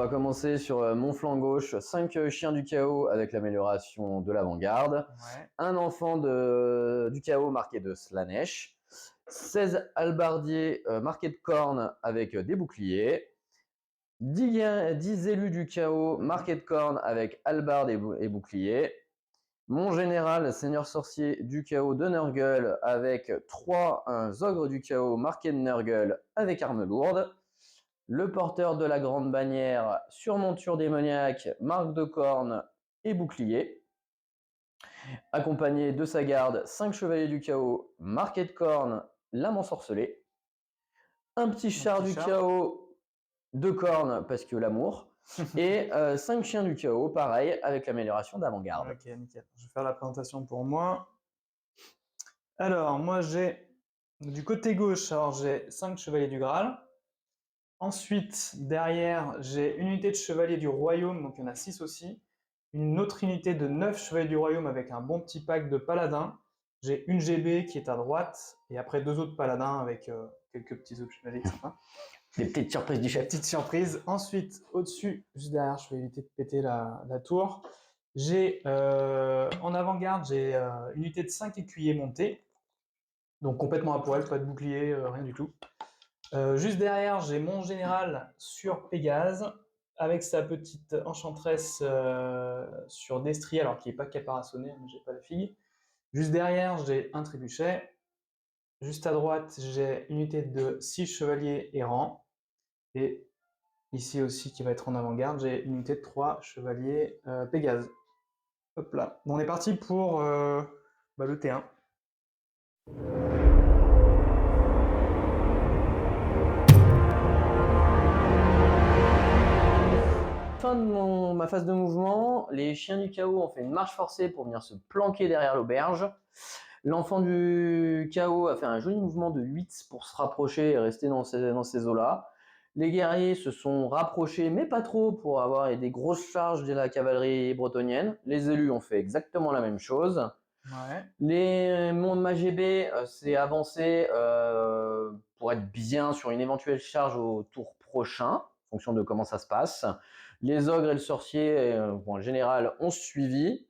va commencer sur mon flanc gauche. 5 chiens du chaos avec l'amélioration de l'avant-garde. Ouais. Un enfant du chaos marqué de Slanesh. 16 halbardiers marqués de cornes avec des boucliers. 10 élus du chaos marqués de cornes avec halbarde et bouclier. Mon général, seigneur sorcier du chaos de Nurgle avec 3 ogres du chaos marqués de Nurgle avec arme lourde. Le porteur de la grande bannière sur monture démoniaque, marque de cornes et bouclier. Accompagné de sa garde, 5 chevaliers du chaos marqués de cornes, lame ensorcelée. Un petit char du chaos de cornes parce que l'amour. Et 5 chiens du chaos, pareil, avec l'amélioration d'avant-garde. Ok, nickel. Je vais faire la présentation pour moi. Alors, moi j'ai du côté gauche, alors j'ai 5 chevaliers du Graal. Ensuite, derrière, j'ai une unité de chevaliers du royaume, donc il y en a 6 aussi. Une autre unité de 9 chevaliers du royaume avec un bon petit pack de paladins. J'ai une GB qui est à droite, et après 2 autres paladins avec quelques petits objets magiques sympas. Des petites surprises du chef. Petite surprise. Ensuite, au-dessus, juste derrière, je vais éviter de péter la tour. J'ai en avant-garde, j'ai une unité de 5 écuyers montés. Donc complètement à poil, pas de bouclier, rien du tout. Juste derrière, j'ai mon général sur Pégase, avec sa petite enchanteresse sur Destry, alors qui n'est pas caparaçonné, mais j'ai pas la figue. Juste derrière, j'ai un trébuchet. Juste à droite, j'ai une unité de 6 chevaliers errants. Et ici aussi, qui va être en avant-garde, j'ai une unité de 3 chevaliers Pégase. Hop là. On est parti pour le T1. Fin de ma phase de mouvement, les chiens du chaos ont fait une marche forcée pour venir se planquer derrière l'auberge. L'enfant du chaos a fait un joli mouvement de 8 pour se rapprocher et rester dans ces eaux-là. Les guerriers se sont rapprochés, mais pas trop, pour avoir des grosses charges de la cavalerie bretonnienne. Les élus ont fait exactement la même chose. Ouais. Ma GB s'est avancé pour être bien sur une éventuelle charge au tour prochain, en fonction de comment ça se passe. Les ogres et le sorcier, en général, ont suivi.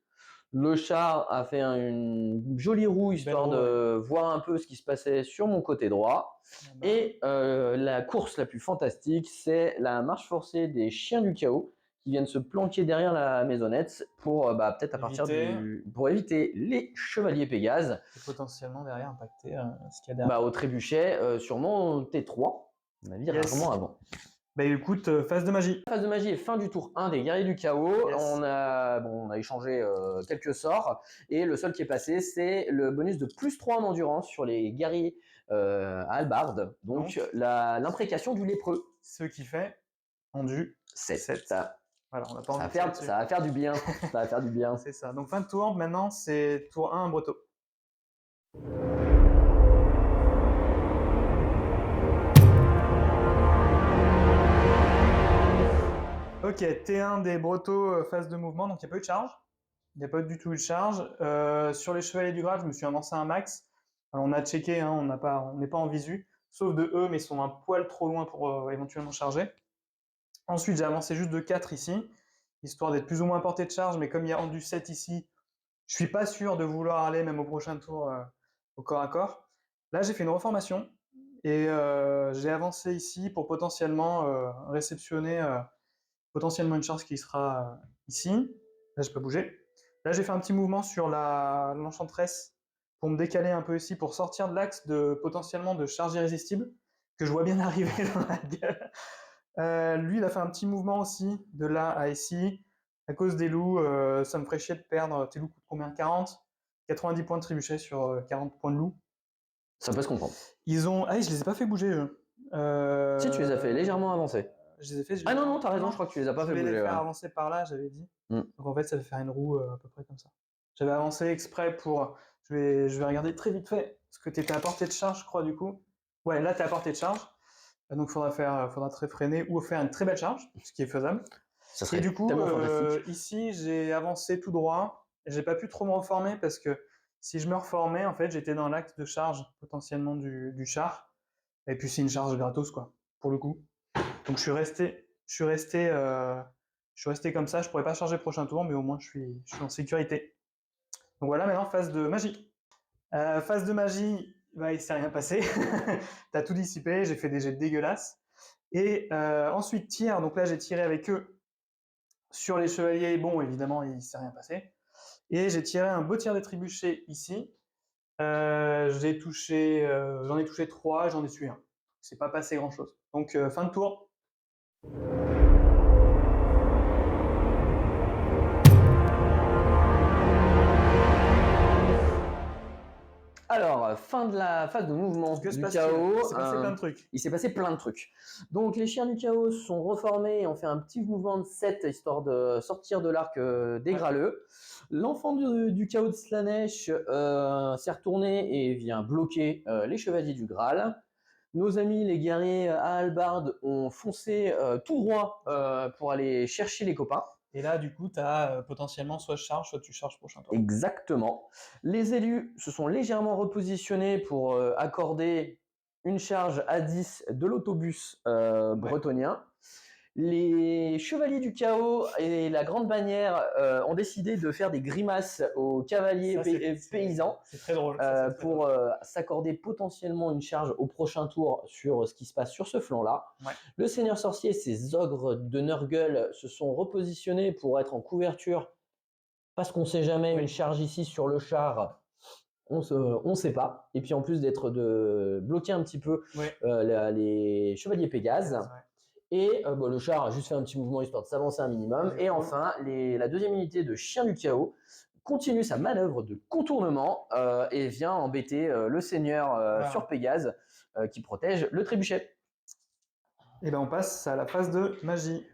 Le char a fait une jolie roue, histoire de voir un peu ce qui se passait sur mon côté droit. Et la course la plus fantastique, c'est la marche forcée des chiens du chaos qui viennent se planquer derrière la maisonnette pour peut-être pour éviter les chevaliers Pégase. Et potentiellement derrière impacter ce qu'il y a derrière. Au trébuchet, sur mon T3, on a dit rarement avant. Bah écoute, phase de magie. Phase de magie est fin du tour 1 des guerriers du chaos. Yes. On a échangé quelques sorts. Et le seul qui est passé, c'est le bonus de +3 en endurance sur les guerriers à halbarde. Donc l'imprécation du lépreux. Ce qui fait endu 7. Voilà, on a pas ça va faire du bien. Ça va faire du bien. C'est ça. Donc fin de tour, maintenant c'est tour 1 Breton. Ok, T1 des Bretos, phase de mouvement, donc il n'y a pas eu de charge. Il n'y a pas du tout eu de charge. Sur les chevaliers du Graal, je me suis avancé un max. Alors on a checké, hein, on n'est pas en visu, sauf de eux, mais ils sont un poil trop loin pour éventuellement charger. Ensuite, j'ai avancé juste de 4 ici, histoire d'être plus ou moins à portée de charge, mais comme il y a rendu 7 ici, je suis pas sûr de vouloir aller même au prochain tour au corps à corps. Là, j'ai fait une reformation et j'ai avancé ici pour potentiellement réceptionner potentiellement une charge qui sera ici. Là, je peux bouger. Là, j'ai fait un petit mouvement sur l'enchanteresse pour me décaler un peu ici, pour sortir de l'axe potentiellement de charge irrésistible, que je vois bien arriver dans la gueule. Lui, il a fait un petit mouvement aussi, de là à ici. À cause des loups, ça me ferait chier de perdre. Tes loups coûtent combien? 40? 90 points de trébuchet sur 40 points de loup. Ça peut se comprendre. Ah, je les ai pas fait bouger, eux. Si, tu les as fait légèrement avancer. Je les ai fait. Ah non, t'as raison, je crois que tu les as pas fait bouger. Je voulais les faire avancer par là, j'avais dit. Donc en fait, ça va faire une roue à peu près comme ça. J'avais avancé exprès pour. Je vais regarder très vite fait, parce que tu étais à portée de charge, je crois, du coup. Ouais, là, tu es à portée de charge. Donc, faudra très freiner ou faire une très belle charge, ce qui est faisable. Ça serait et du coup, tellement fantastique. ici, j'ai avancé tout droit. J'ai pas pu trop me reformer parce que si je me reformais, en fait, j'étais dans l'axe de charge potentiellement du char. Et puis, c'est une charge gratos, quoi, pour le coup. Donc, je suis resté je suis resté comme ça. Je pourrais pas charger prochain tour, mais au moins je suis en sécurité. Donc voilà, maintenant phase de magie. Phase de magie, bah, il s'est rien passé. T'as tout dissipé, j'ai fait des jets dégueulasses. Et ensuite tir, donc là j'ai tiré avec eux sur les chevaliers. Bon, évidemment, il s'est rien passé. Et j'ai tiré un beau tir des trébuchets ici. J'en ai touché 3, j'en ai tué un. C'est pas passé grand chose. Donc fin de tour. Alors, fin de la phase de mouvement Que se du passe-t-il? chaos. Il s'est passé plein de trucs. Il s'est passé plein de trucs. Donc, les chiens du chaos sont reformés et ont fait un petit mouvement de 7 histoire de sortir de l'arc des Graleux. L'enfant du chaos de Slanesh s'est retourné et vient bloquer les chevaliers du Graal. Nos amis les guerriers à Halbard ont foncé tout droit pour aller chercher les copains. Et là, du coup, tu as potentiellement soit je charge, soit tu charges prochain tour. Exactement. Les élus se sont légèrement repositionnés pour accorder une charge à 10 de l'autobus bretonien. Les chevaliers du chaos et la grande bannière ont décidé de faire des grimaces aux cavaliers paysans. C'est très drôle. Pour s'accorder potentiellement une charge au prochain tour sur ce qui se passe sur ce flanc-là. Ouais. Le Seigneur Sorcier et ses ogres de Nurgle se sont repositionnés pour être en couverture parce qu'on ne sait jamais, une charge ici sur le char, on ne sait pas. Et puis en plus d'être bloquer un petit peu les chevaliers Pégase. Et le char a juste fait un petit mouvement histoire de s'avancer un minimum. Et enfin, la deuxième unité de Chien du Chaos continue sa manœuvre de contournement et vient embêter le seigneur sur Pégase qui protège le trébuchet. Et ben on passe à la phase de magie.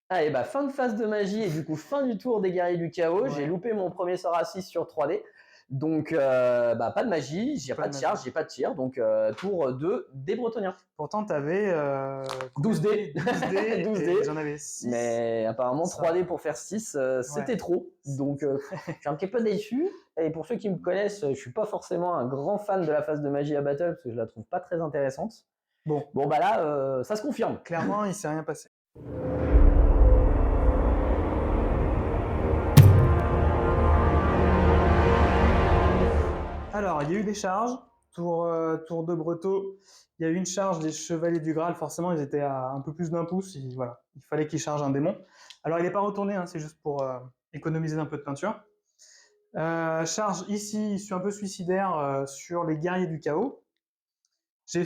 Ah, et fin de phase de magie et du coup fin du tour des guerriers du chaos. J'ai loupé mon premier sort à 6 sur 3D. Donc pas de magie, j'ai pas de charge, j'ai pas de tir. Donc tour 2 des Bretoniens. Pourtant t'avais 12 dés. 12 dés. J'en avais 6. Mais apparemment 3D pour faire 6, c'était trop. Donc je suis un petit peu déçu. Et pour ceux qui me connaissent, je suis pas forcément un grand fan de la phase de magie à battle parce que je la trouve pas très intéressante. Bon bah là, ça se confirme. Clairement, il s'est rien passé. Alors, il y a eu des charges. Tour de Breteau, il y a eu une charge des Chevaliers du Graal. Forcément, ils étaient à un peu plus d'un pouce. Il fallait qu'ils chargent un démon. Alors, il n'est pas retourné, hein, c'est juste pour économiser un peu de peinture. Charge ici, je suis un peu suicidaire sur les Guerriers du Chaos. J'ai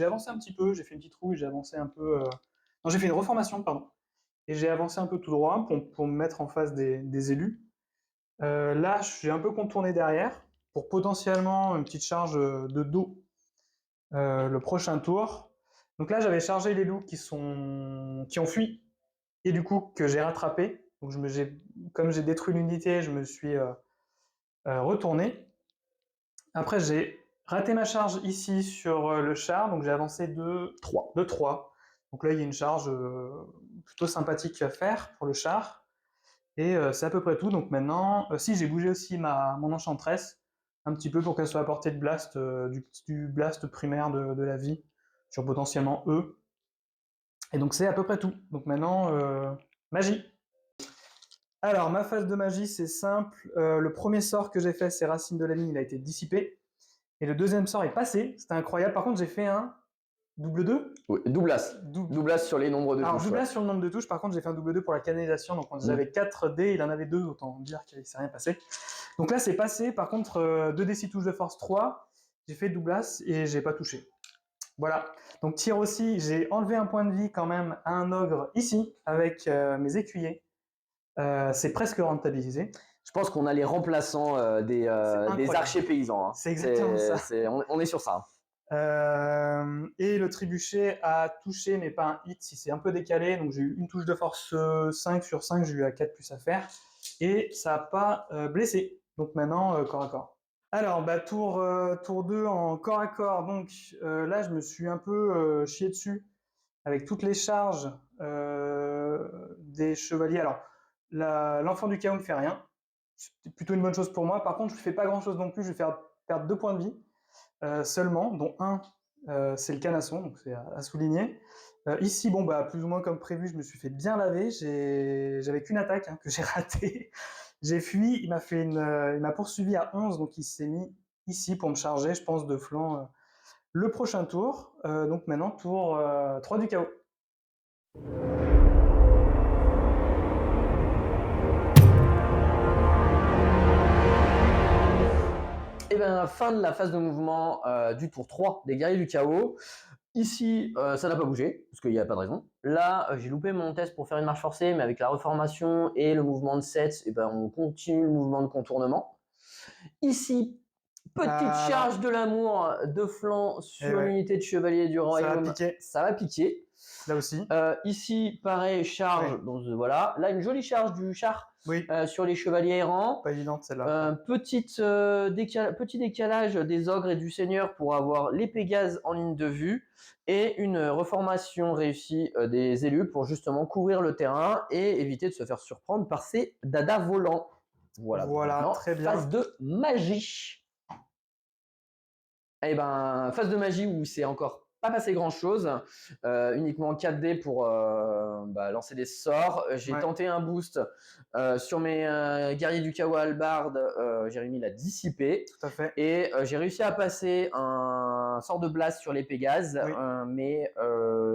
avancé un petit peu, j'ai fait une petite roue, j'ai avancé un peu. Non, j'ai fait une reformation, pardon. Et j'ai avancé un peu tout droit pour me mettre en face des élus. Là, j'ai un peu contourné derrière pour potentiellement une petite charge de dos le prochain tour. Donc là, j'avais chargé les loups qui ont fui et du coup que j'ai rattrapé. Donc comme j'ai détruit l'unité, je me suis retourné. Après, j'ai raté ma charge ici sur le char, donc j'ai avancé de 3. Donc là, il y a une charge plutôt sympathique à faire pour le char. Et c'est à peu près tout. Donc maintenant, si j'ai bougé aussi mon enchantresse un petit peu pour qu'elle soit à portée de blast, du blast primaire de la vie sur potentiellement eux. Et donc c'est à peu près tout. Donc maintenant, magie. Alors ma phase de magie c'est simple. Le premier sort que j'ai fait c'est Racine de la Ligne, il a été dissipé. Et le deuxième sort est passé, c'était incroyable. Par contre j'ai fait un double 2 ? Oui, double-as sur les nombres de touches. Alors, double-as sur le nombre de touches, par contre, j'ai fait un double 2 pour la canalisation. Donc, j'avais 4 dés, il en avait 2, autant dire qu'il ne s'est rien passé. Donc là, c'est passé. Par contre, 2 D6 touches de force 3, j'ai fait double-as et j'ai pas touché. Voilà. Donc, tir aussi, j'ai enlevé un point de vie quand même à un ogre ici avec mes écuyers. C'est presque rentabilisé. Je pense qu'on a les remplaçants des archers paysans. Hein. C'est exactement ça. On est sur ça. Et le trébuchet a touché mais pas un hit si c'est un peu décalé, donc j'ai eu une touche de force 5 sur 5, j'ai eu à 4 plus à faire et ça n'a pas blessé, donc maintenant corps à corps. Alors tour 2 en corps à corps, donc là je me suis un peu chié dessus avec toutes les charges des chevaliers. Alors l'enfant du chaos ne fait rien, c'est plutôt une bonne chose pour moi. Par contre je ne fais pas grand chose non plus, je vais faire perdre 2 points de vie seulement, dont un c'est le canasson, donc c'est à souligner. Ici, bon, bah, plus ou moins comme prévu, je me suis fait bien laver. J'avais qu'une attaque que j'ai ratée. J'ai fui, il m'a poursuivi à 11, donc il s'est mis ici pour me charger, je pense, de flanc le prochain tour. Donc maintenant, tour 3 du chaos. Et bien, fin de la phase de mouvement du tour 3 des guerriers du chaos. Ici, ça n'a pas bougé, parce qu'il n'y a pas de raison. Là, j'ai loupé mon test pour faire une marche forcée, mais avec la reformation et le mouvement de 7, et ben, on continue le mouvement de contournement. Ici, petite charge de l'amour de flanc sur l'unité de chevalier du royaume. Ça va piquer. Là aussi. Ici, pareil, charge. Donc voilà. Là, une jolie charge du char sur les chevaliers errants. Pas évidente celle-là. Petit décalage des ogres et du seigneur pour avoir les Pégases en ligne de vue. Et une reformation réussie des élus pour justement couvrir le terrain et éviter de se faire surprendre par ces dadas volants. Voilà, maintenant, très bien. phase de magie. Eh ben, phase de magie où c'est encore pas passé grand chose, uniquement 4 dés pour lancer des sorts. J'ai tenté un boost sur mes guerriers du chaos halbard, Jérémy l'a dissipé. Tout à fait. Et j'ai réussi à passer un sort de blast sur les Pégases, mais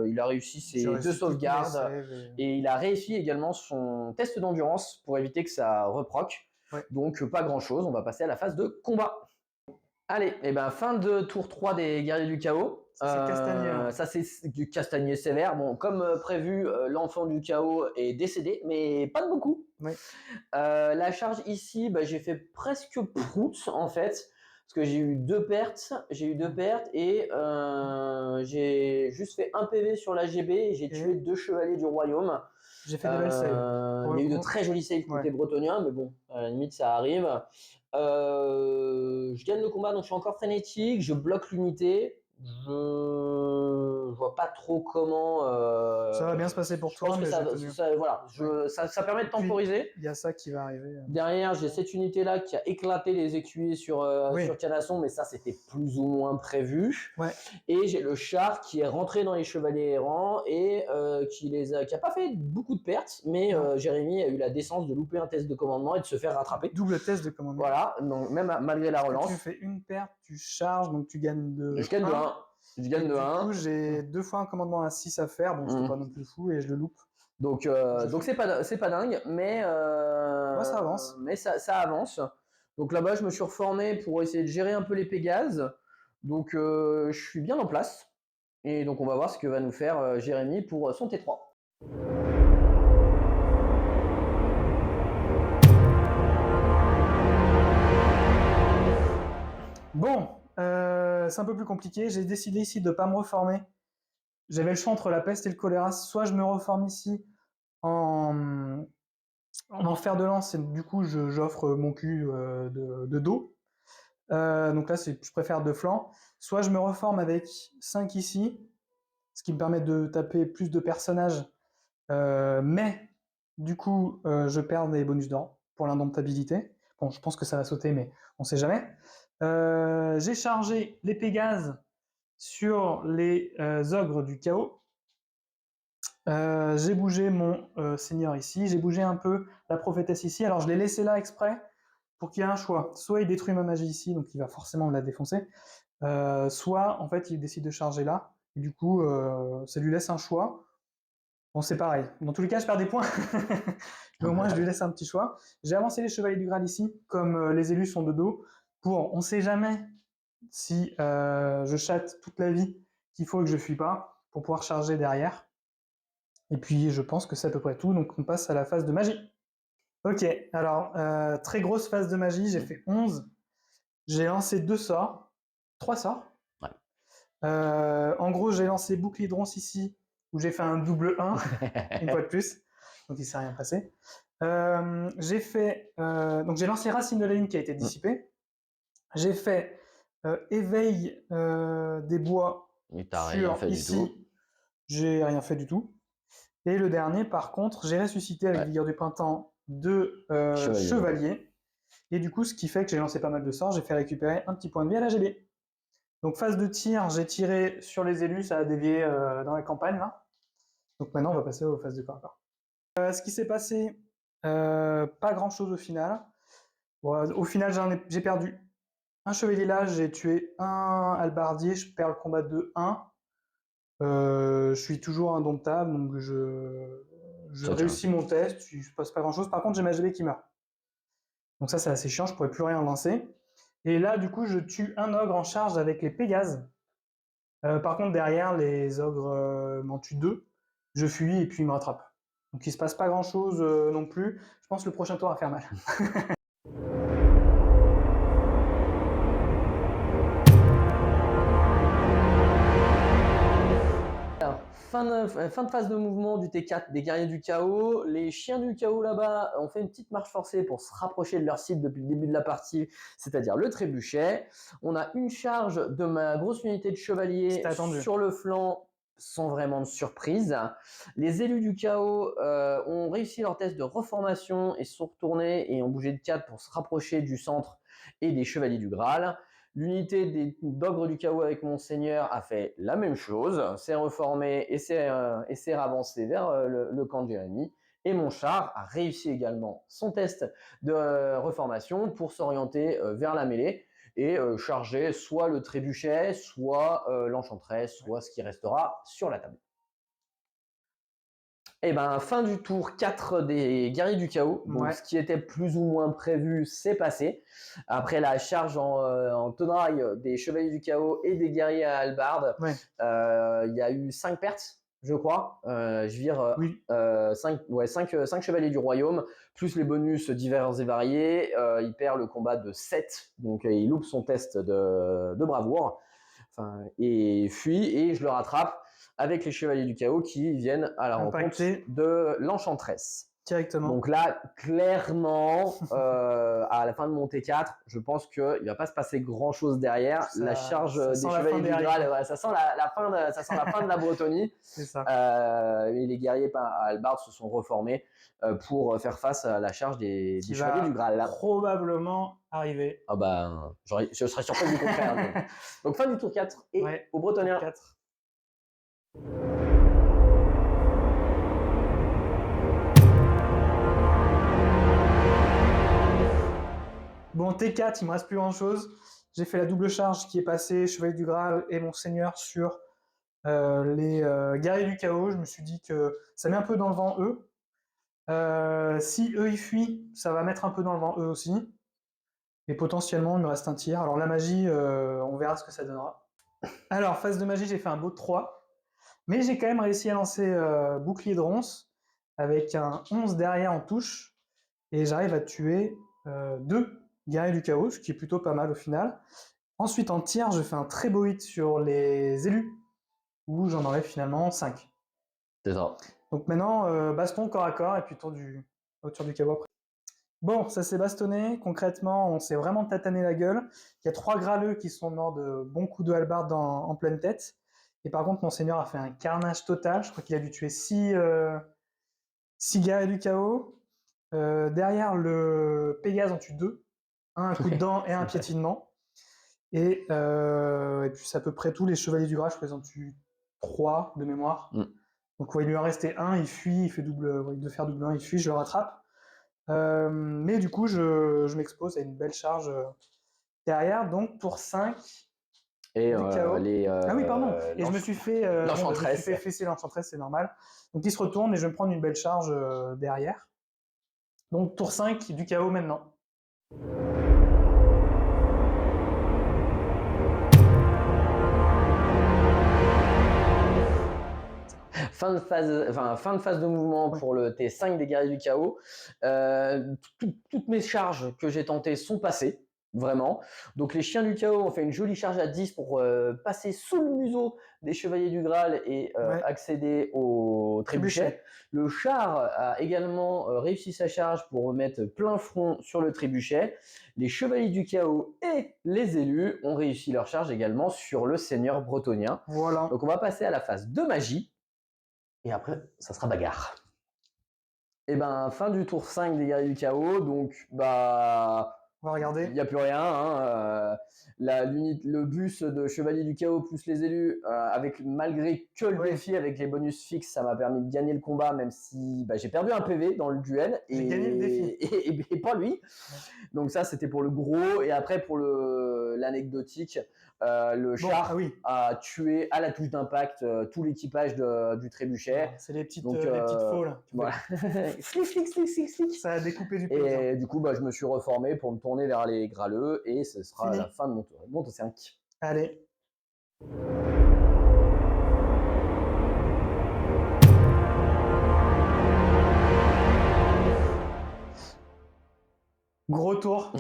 il a réussi ses 2 sauvegardes et il a réussi également son test d'endurance pour éviter que ça reproc. Donc pas grand chose, on va passer à la phase de combat. Allez, et ben fin de tour 3 des guerriers du chaos. Ça, c'est castagné. Ça, c'est du castagné sévère. Bon, comme prévu, l'enfant du chaos est décédé, mais pas de beaucoup. La charge ici, j'ai fait presque prout en fait, parce que j'ai eu 2 pertes. Et j'ai juste fait 1 PV sur la GB et j'ai tué 2 chevaliers du royaume. J'ai fait des belles saves. Il y a eu de très jolis saves côté bretonien, mais bon, à la limite, ça arrive. Je gagne le combat, donc je suis encore frénétique. Je bloque l'unité. Je vois pas trop comment. Ça va bien se passer pour toi. Mais ça permet de temporiser. Il y a ça qui va arriver. Derrière, j'ai cette unité-là qui a éclaté les écuyers sur Canasson, mais ça, c'était plus ou moins prévu. Et j'ai le char qui est rentré dans les chevaliers errants et qui a pas fait beaucoup de pertes, mais Jérémy a eu la décence de louper un test de commandement et de se faire rattraper. Double test de commandement. Voilà, donc même malgré la relance. Tu fais une perte, tu charges, donc tu gagnes de 1. Je gagne de 1. Je gagne de 1. Du coup, j'ai 2 fois un commandement à 6 à faire, donc c'est pas non plus fou et je le loupe. Donc c'est pas dingue, mais ça avance. Mais ça avance. Donc là-bas, je me suis reformé pour essayer de gérer un peu les Pégases. Donc je suis bien en place. Et donc on va voir ce que va nous faire Jérémy pour son T3. Bon, c'est un peu plus compliqué. J'ai décidé ici de ne pas me reformer. J'avais le choix entre la peste et le choléra. Soit je me reforme ici en fer de lance, et du coup j'offre mon cul de dos. Donc là, je préfère de flanc. Soit je me reforme avec 5 ici, ce qui me permet de taper plus de personnages. Mais du coup, je perds des bonus d'or pour l'indomptabilité. Bon, je pense que ça va sauter, mais on sait jamais. J'ai chargé les Pégases sur les ogres du chaos. J'ai bougé mon seigneur ici, j'ai bougé un peu la prophétesse ici. Alors je l'ai laissé là exprès pour qu'il y ait un choix. Soit il détruit ma magie ici, donc il va forcément me la défoncer. Soit en fait il décide de charger là. Et du coup, ça lui laisse un choix. Bon, c'est pareil. Dans tous les cas, je perds des points. Mais au moins, je lui laisse un petit choix. J'ai avancé les chevaliers du Graal ici, comme les élus sont de dos. On ne sait jamais si je chatte toute la vie qu'il faut et que je ne fuis pas pour pouvoir charger derrière. Et puis, je pense que c'est à peu près tout. Donc, on passe à la phase de magie. Ok, alors, très grosse phase de magie. J'ai fait 11. J'ai lancé 2 sorts. 3 sorts. En gros, j'ai lancé bouclier de ronce ici, où j'ai fait un double 1, une fois de plus. Donc, il ne s'est rien passé. Donc, j'ai lancé Racine de la Lune qui a été dissipé. J'ai fait Éveil des bois sur ici. J'ai rien fait du tout. Et le dernier, par contre, j'ai ressuscité avec Vigueur du Printemps 2 chevaliers. Et du coup, ce qui fait que j'ai lancé pas mal de sorts, j'ai fait récupérer un petit point de vie à la GB. Donc phase de tir, j'ai tiré sur les élus, ça a dévié dans la campagne là. Donc maintenant on va passer aux phases de corps à corps. Ce qui s'est passé, pas grand chose au final. Bon, au final j'ai perdu un chevalier là, j'ai tué un halbardier, je perds le combat de 1. Je suis toujours indomptable, donc je Ça tient. réussis mon test, il se passe pas grand chose. Par contre j'ai ma GB qui meurt. Donc ça c'est assez chiant, je pourrais plus rien lancer. Et là du coup je tue un ogre en charge avec les Pégases. Par contre derrière les ogres m'en tuent 2. Je fuis et puis ils me rattrapent. Donc il se passe pas grand chose non plus. Je pense que le prochain tour va faire mal. Alors, fin de phase de mouvement du T4 des guerriers du chaos. Les chiens du chaos là-bas ont fait une petite marche forcée pour se rapprocher de leur cible depuis le début de la partie, c'est-à-dire le trébuchet. On a une charge de ma grosse unité de chevaliers sur le flanc sans vraiment de surprise. Les élus du chaos ont réussi leur test de reformation et se sont retournés et ont bougé de 4 pour se rapprocher du centre et des chevaliers du Graal. L'unité d'ogres du chaos avec Monseigneur a fait la même chose, s'est reformé et s'est avancé vers le camp de Jérémy. Et mon char a réussi également son test de reformation pour s'orienter vers la mêlée et charger soit le trébuchet, soit l'enchanteresse, soit ce qui restera sur la table. Et ben, fin du tour 4 des guerriers du chaos. Donc, ce qui était plus ou moins prévu, c'est passé. Après la charge en tenaille des chevaliers du chaos et des guerriers à hallebarde, il y a eu 5 pertes, je crois. Je vire 5 chevaliers du royaume, plus les bonus divers et variés. Il perd le combat de 7, donc il loupe son test de bravoure. Enfin, et fuit, et je le rattrape avec les chevaliers du chaos qui viennent à la rencontre de l'enchanteresse. Directement. Donc là, clairement, à la fin de mon T4, je pense qu'il ne va pas se passer grand-chose derrière. La charge des chevaliers du Graal, ça sent la fin de la Bretonie. C'est ça. Et les guerriers à hallebarde se sont reformés pour faire face à la charge des chevaliers du Graal. Probablement arriver. Ah bah, je serais surpris du contraire. Donc fin du tour 4 et au Bretonien. 4. Bon, T4, il me reste plus grand chose. J'ai fait la double charge qui est passée, Chevalier du Graal et Monseigneur sur les guerriers du chaos. Je me suis dit que ça met un peu dans le vent eux. Si eux ils fuient, ça va mettre un peu dans le vent eux aussi. Et potentiellement, il me reste un tir. Alors la magie, on verra ce que ça donnera. Alors, phase de magie, j'ai fait un beau 3. Mais j'ai quand même réussi à lancer bouclier de ronce avec un 11 derrière en touche. Et j'arrive à tuer 2 guerriers du chaos, ce qui est plutôt pas mal au final. Ensuite, en tir, je fais un très beau hit sur les élus, où j'en enlève finalement 5. C'est ça. Donc maintenant, baston corps à corps, et puis tour du chaos après. Bon, ça s'est bastonné. Concrètement, on s'est vraiment tatané la gueule. Il y a 3 graleux qui sont morts de bons coups de hallebarde en pleine tête. Et par contre, Monseigneur a fait un carnage total. Je crois qu'il a dû tuer 6 guerriers du chaos. Derrière, le Pégase en tue 2. Un coup de dent et un piétinement. Et puis c'est à peu près tout. Les chevaliers du Graal, je crois qu'ils en tuent 3 de mémoire. Donc il lui en restait un, il fuit, il fait de faire double 1, il fuit, je le rattrape. Mais du coup, je m'expose à une belle charge derrière. Donc tour 5. Et ah oui, pardon. Et je me suis fait fesser l'enchanteresse, c'est normal. Donc il se retourne et je vais me prendre une belle charge derrière. Donc tour 5 du chaos maintenant. Fin de phase de mouvement pour le T5 des guerriers du chaos. Toutes mes charges que j'ai tentées sont passées. Vraiment. Donc les chiens du chaos ont fait une jolie charge à 10 pour passer sous le museau des chevaliers du Graal et accéder au trébuchet. Le char a également réussi sa charge pour remettre plein front sur le trébuchet. Les chevaliers du chaos et les élus ont réussi leur charge également sur le seigneur bretonien. Voilà. Donc on va passer à la phase de magie. Et après, ça sera bagarre. Et ben, fin du tour 5 des guerriers du chaos. Donc, bah, On va regarder. Il n'y a plus rien. Hein, le bus de Chevalier du Chaos plus les élus, malgré que le défi avec les bonus fixes, ça m'a permis de gagner le combat, même si j'ai perdu un PV dans le duel. J'ai gagné le défi. Et pas lui. Ouais. Donc ça, c'était pour le gros. Et après, pour l'anecdotique, le char a tué à la touche d'impact tout l'équipage du trébuchet. Voilà, c'est les petites faux là. Voilà. Slick. Ça a découpé du peloton. Et du coup, je me suis reformé pour me tourner vers les graleux et ce sera la fin de mon tour. Bon, 5. Allez. Gros tour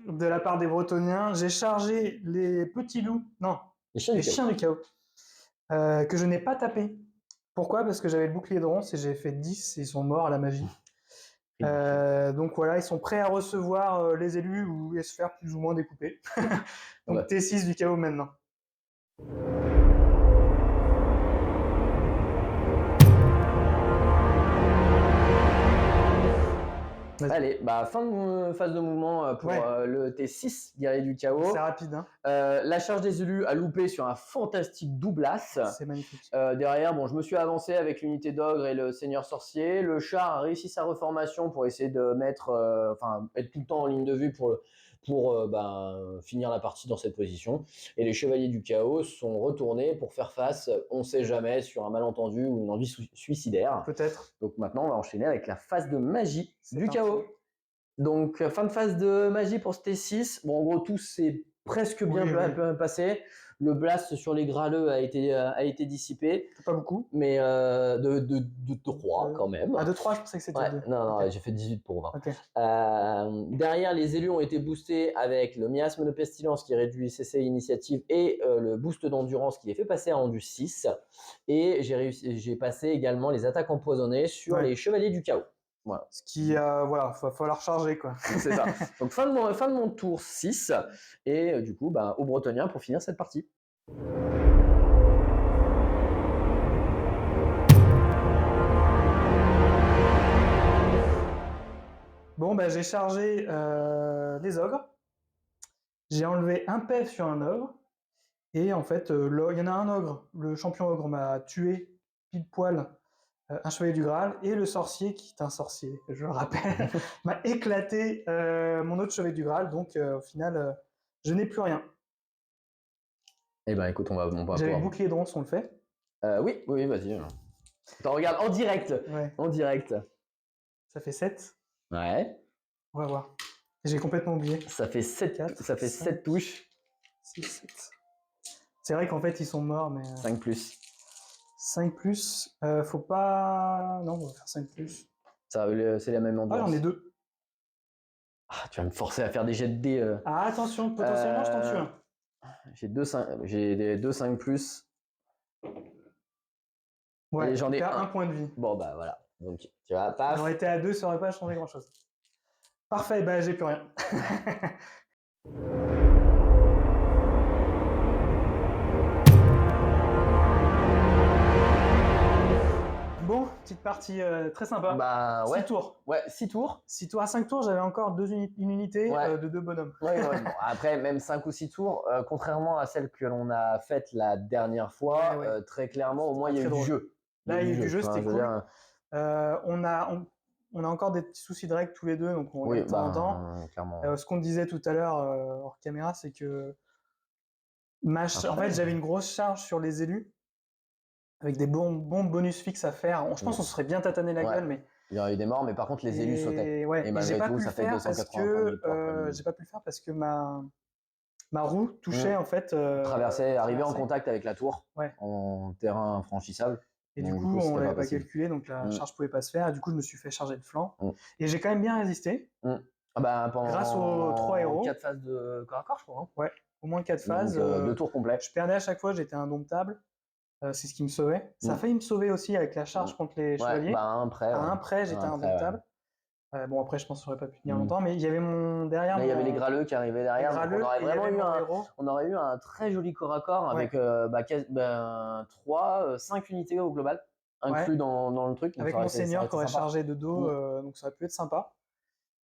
de la part des Bretoniens. J'ai chargé les petits loups, non, les chiens du chaos, que je n'ai pas tapé. Pourquoi? Parce que j'avais le bouclier de ronce et j'ai fait 10 et ils sont morts à la magie. Donc voilà, ils sont prêts à recevoir les élus et se faire plus ou moins découper. Donc T6 du chaos maintenant. Allez, fin de phase de mouvement pour le T6, guerrier du chaos. C'est rapide. Hein. La charge des élus a loupé sur un fantastique doublasse. C'est magnifique. Derrière, je me suis avancé avec l'unité d'ogre et le seigneur sorcier. Le char a réussi sa reformation pour essayer de être tout le temps en ligne de vue pour finir la partie dans cette position. Et les chevaliers du chaos sont retournés pour faire face, on ne sait jamais, sur un malentendu ou une envie suicidaire. Peut-être. Donc maintenant, on va enchaîner avec la phase de magie du chaos. Donc, fin de phase de magie pour ce T6. Bon, en gros, tout s'est presque bien passé. Le blast sur les graleux a été dissipé. Pas beaucoup. Mais de 3 quand même. Ah, de 3, je pensais que c'était 2. Non, j'ai fait 18 pour 20. Okay. Derrière, les élus ont été boostés avec le miasme de pestilence qui réduit CC initiative et le boost d'endurance qui les fait passer à Endu 6. Et j'ai passé également les attaques empoisonnées sur les chevaliers du chaos. Voilà. Ce qui, va falloir charger, quoi. C'est ça. Donc, fin de mon tour 6. Et du coup, aux Bretoniens pour finir cette partie. Bon, j'ai chargé les ogres. J'ai enlevé un PF sur un ogre. Et en fait, il y en a un ogre. Le champion ogre m'a tué pile poil un chevalier du Graal, et le sorcier, qui est un sorcier, je le rappelle, m'a éclaté mon autre chevalier du Graal, donc au final, je n'ai plus rien. Eh ben écoute, on va J'avais le bouclier de ronce, on le fait? Oui, vas-y. T'en regardes en direct. Ouais. En direct. Ça fait 7. Ouais. On va voir. J'ai complètement oublié. Ça fait 7, 4, ça fait 7 touches. 6, 7. C'est vrai qu'en fait, ils sont morts, mais... 5 plus. 5 plus. Faut pas... Non, on va faire 5 plus. C'est la même endurance. Ah, j'en ai 2. Ah, tu vas me forcer à faire des jets de dés. Ah, attention, potentiellement, je t'en tue un. J'ai 2 5 plus. Ouais, j'en ai un point de vie. Bon, voilà. Donc, tu vois, paf. J'aurais été à 2, ça aurait pas changé grand-chose. Parfait, j'ai plus rien. Bon, petite partie très sympa. 6 tours. Ouais, 6 tours. 6 tours. À 5 tours, j'avais encore une unité de 2 bonhommes. Ouais. Bon, après, même 5 ou 6 tours, contrairement à celle que l'on a faite la dernière fois, très clairement, au moins, il y a eu du jeu. Là, il y a eu du jeu, c'était cool. On a encore des petits soucis de règles tous les deux, donc on regarde de temps en temps. Clairement. Ce qu'on disait tout à l'heure hors caméra, c'est que en fait, j'avais une grosse charge sur les élus, avec des bons bonus fixes à faire. Je pense qu'on se serait bien tatané la gueule, mais... Il y aurait eu des morts, mais par contre, les élus sautaient. Et malgré tout, ça fait 280. J'ai pas pu le faire parce que ma roue touchait, en fait... arrivait en contact avec la tour, en terrain infranchissable. Et du coup, on l'avait pas calculé, donc la charge pouvait pas se faire. Et du coup, je me suis fait charger de flanc. Et j'ai quand même bien résisté. Grâce aux 3 héros. 4 phases de corps à corps, je crois. Hein. Ouais, au moins 4 phases. 2 tours complets. Je perdais à chaque fois, j'étais indomptable. C'est ce qui me sauvait. Ça a failli me sauver aussi avec la charge contre les chevaliers. À un près, j'étais indomptable. Bon, après, je pense que ça aurait pas pu tenir longtemps, mais il y avait derrière. Il y avait les graleux qui arrivaient derrière. On aurait eu un très joli corps à corps avec 5 unités au global, inclus dans le truc. Avec mon seigneur qui aurait chargé de dos, donc ça aurait pu être sympa.